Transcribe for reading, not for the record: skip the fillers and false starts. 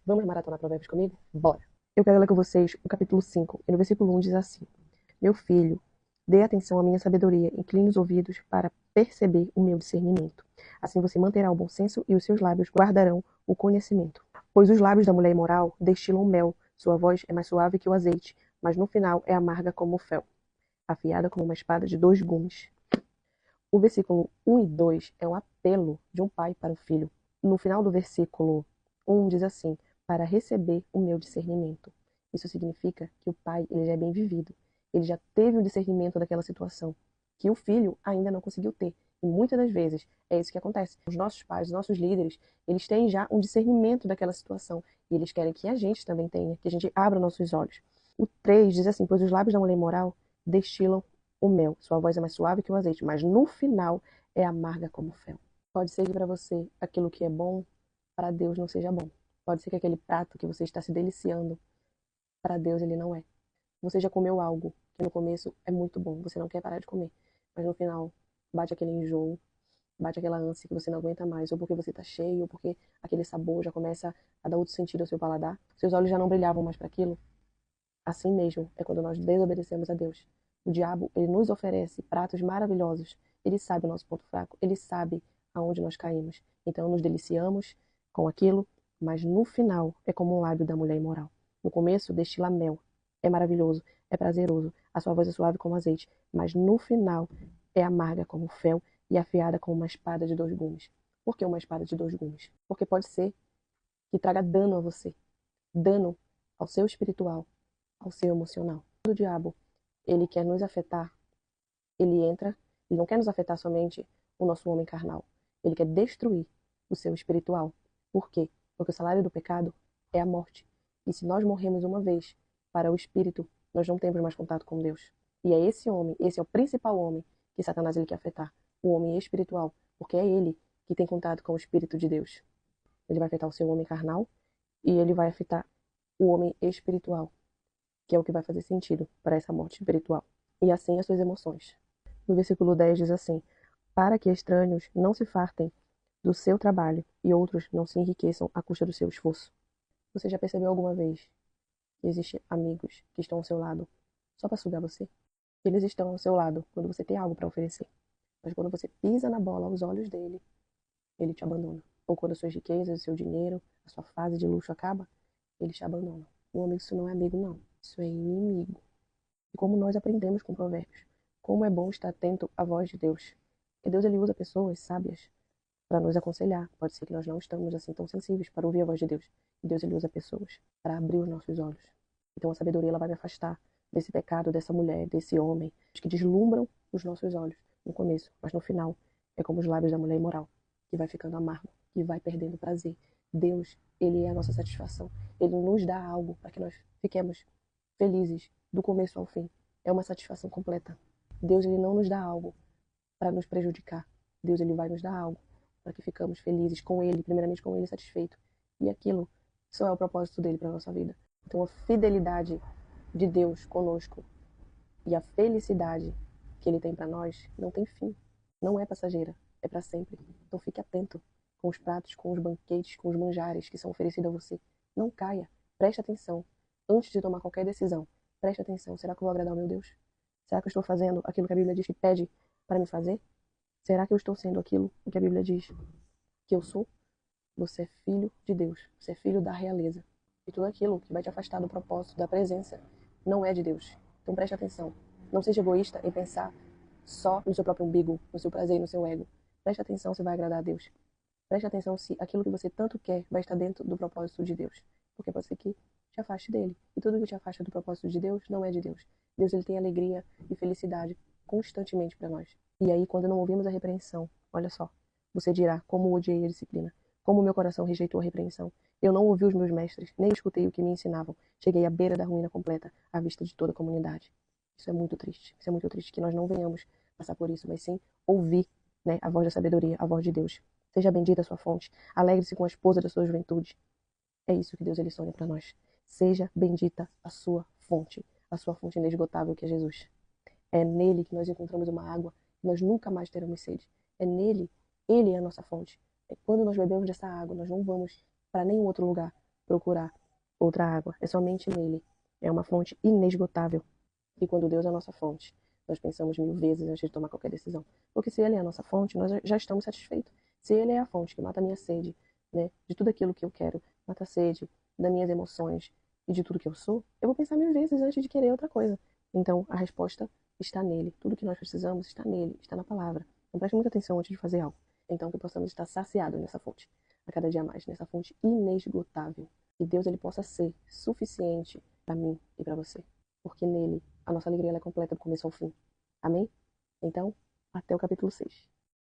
Vamos maratonar Provérbios comigo? Bora! Eu quero ler com vocês o capítulo 5, e no versículo 1 diz assim: Meu filho, dê atenção à minha sabedoria, incline os ouvidos para perceber o meu discernimento. Assim você manterá o bom senso e os seus lábios guardarão o conhecimento. Pois os lábios da mulher imoral destilam mel, sua voz é mais suave que o azeite, mas no final é amarga como o fel, afiada como uma espada de 2 gumes. O versículo 1 e 2 é um apelo de um pai para o filho. No final do versículo 1 diz assim: para receber o meu discernimento. Isso significa que o pai ele já é bem vivido. Ele já teve o discernimento daquela situação que o filho ainda não conseguiu ter. E muitas das vezes é isso que acontece. Os nossos pais, os nossos líderes, eles têm já um discernimento daquela situação. E eles querem que a gente também tenha, que a gente abra nossos olhos. O 3 diz assim: pois os lábios da mulher imoral destilam o mel. Sua voz é mais suave que o azeite, mas no final é amarga como o fel. Pode ser que para você aquilo que é bom, para Deus não seja bom. Pode ser que aquele prato que você está se deliciando, para Deus ele não é. Você já comeu algo que no começo é muito bom, você não quer parar de comer, mas no final bate aquele enjoo, bate aquela ânsia que você não aguenta mais, ou porque você está cheio, ou porque aquele sabor já começa a dar outro sentido ao seu paladar, seus olhos já não brilhavam mais para aquilo. Assim mesmo é quando nós desobedecemos a Deus. O diabo, ele nos oferece pratos maravilhosos. Ele sabe o nosso ponto fraco, ele sabe aonde nós caímos. Então nos deliciamos com aquilo, mas no final é como um lábio da mulher imoral. No começo destila mel, é maravilhoso, é prazeroso, a sua voz é suave como azeite, mas no final é amarga como fel e afiada como uma espada de 2 gumes. Por que uma espada de 2 gumes? Porque pode ser que traga dano a você, dano ao seu espiritual, ao seu emocional. O diabo, ele quer nos afetar, ele entra, ele não quer nos afetar somente o nosso homem carnal, ele quer destruir o seu espiritual. Por quê? Porque o salário do pecado é a morte. E se nós morremos uma vez para o espírito, nós não temos mais contato com Deus. E é esse homem, esse é o principal homem que Satanás ele quer afetar, o homem espiritual, porque é ele que tem contato com o espírito de Deus. Ele vai afetar o seu homem carnal e ele vai afetar o homem espiritual, que é o que vai fazer sentido para essa morte espiritual. E assim as suas emoções. No versículo 10 diz assim: para que estranhos não se fartem do seu trabalho e outros não se enriqueçam à custa do seu esforço. Você já percebeu alguma vez que existem amigos que estão ao seu lado só para sugar você? Eles estão ao seu lado quando você tem algo para oferecer. Mas quando você pisa na bola aos olhos dele, ele te abandona. Ou quando as suas riquezas, o seu dinheiro, a sua fase de luxo acaba, ele te abandona. Um amigo, isso não é amigo, não. Isso é inimigo. E como nós aprendemos com Provérbios, como é bom estar atento à voz de Deus. Porque Deus ele usa pessoas sábias para nos aconselhar. Pode ser que nós não estamos assim tão sensíveis para ouvir a voz de Deus. E Deus ele usa pessoas para abrir os nossos olhos. Então a sabedoria ela vai me afastar desse pecado, dessa mulher, desse homem, que deslumbram os nossos olhos no começo, mas no final é como os lábios da mulher imoral, que vai ficando amargo, que vai perdendo prazer. Deus, ele é a nossa satisfação. Ele nos dá algo para que nós fiquemos felizes do começo ao fim. É uma satisfação completa. Deus ele não nos dá algo para nos prejudicar. Deus ele vai nos dar algo para que ficamos felizes com ele, primeiramente com ele satisfeito. E aquilo só é o propósito dele para a nossa vida. Então a fidelidade de Deus conosco e a felicidade que ele tem para nós não tem fim. Não é passageira, é para sempre. Então fique atento com os pratos, com os banquetes, com os manjares que são oferecidos a você. Não caia, preste atenção. Antes de tomar qualquer decisão, preste atenção. Será que eu vou agradar ao meu Deus? Será que eu estou fazendo aquilo que a Bíblia diz que pede para me fazer? Será que eu estou sendo aquilo que a Bíblia diz que eu sou? Você é filho de Deus. Você é filho da realeza. E tudo aquilo que vai te afastar do propósito, da presença, não é de Deus. Então preste atenção. Não seja egoísta em pensar só no seu próprio umbigo, no seu prazer e no seu ego. Preste atenção se vai agradar a Deus. Preste atenção se aquilo que você tanto quer vai estar dentro do propósito de Deus. Porque pode ser que te afaste dele. E tudo que te afasta do propósito de Deus não é de Deus. Deus ele tem alegria e felicidade constantemente para nós. E aí, quando não ouvimos a repreensão, olha só, você dirá: como odiei a disciplina, como meu coração rejeitou a repreensão. Eu não ouvi os meus mestres, nem escutei o que me ensinavam. Cheguei à beira da ruína completa, à vista de toda a comunidade. Isso é muito triste. Isso é muito triste que nós não venhamos passar por isso, mas sim ouvir, né, a voz da sabedoria, a voz de Deus. Seja bendita a sua fonte. Alegre-se com a esposa da sua juventude. É isso que Deus ele sonha para nós. Seja bendita a sua fonte inesgotável que é Jesus. É nele que nós encontramos uma água que nós nunca mais teremos sede. É nele, ele é a nossa fonte. É quando nós bebemos dessa água, nós não vamos para nenhum outro lugar, procurar outra água. É somente nele. É uma fonte inesgotável. E quando Deus é a nossa fonte, nós pensamos 1000 vezes antes de tomar qualquer decisão. Porque se Ele é a nossa fonte, nós já estamos satisfeitos. Se Ele é a fonte que mata a minha sede, né, de tudo aquilo que eu quero, mata a sede das minhas emoções e de tudo que eu sou, eu vou pensar 1000 vezes antes de querer outra coisa. Então, a resposta está nele. Tudo que nós precisamos está nele, está na palavra. Então, preste muita atenção antes de fazer algo. Então, que possamos estar saciados nessa fonte, a cada dia mais, nessa fonte inesgotável. E Deus, Ele possa ser suficiente para mim e para você. Porque nele, a nossa alegria ela é completa do começo ao fim. Amém? Então, até o capítulo 6.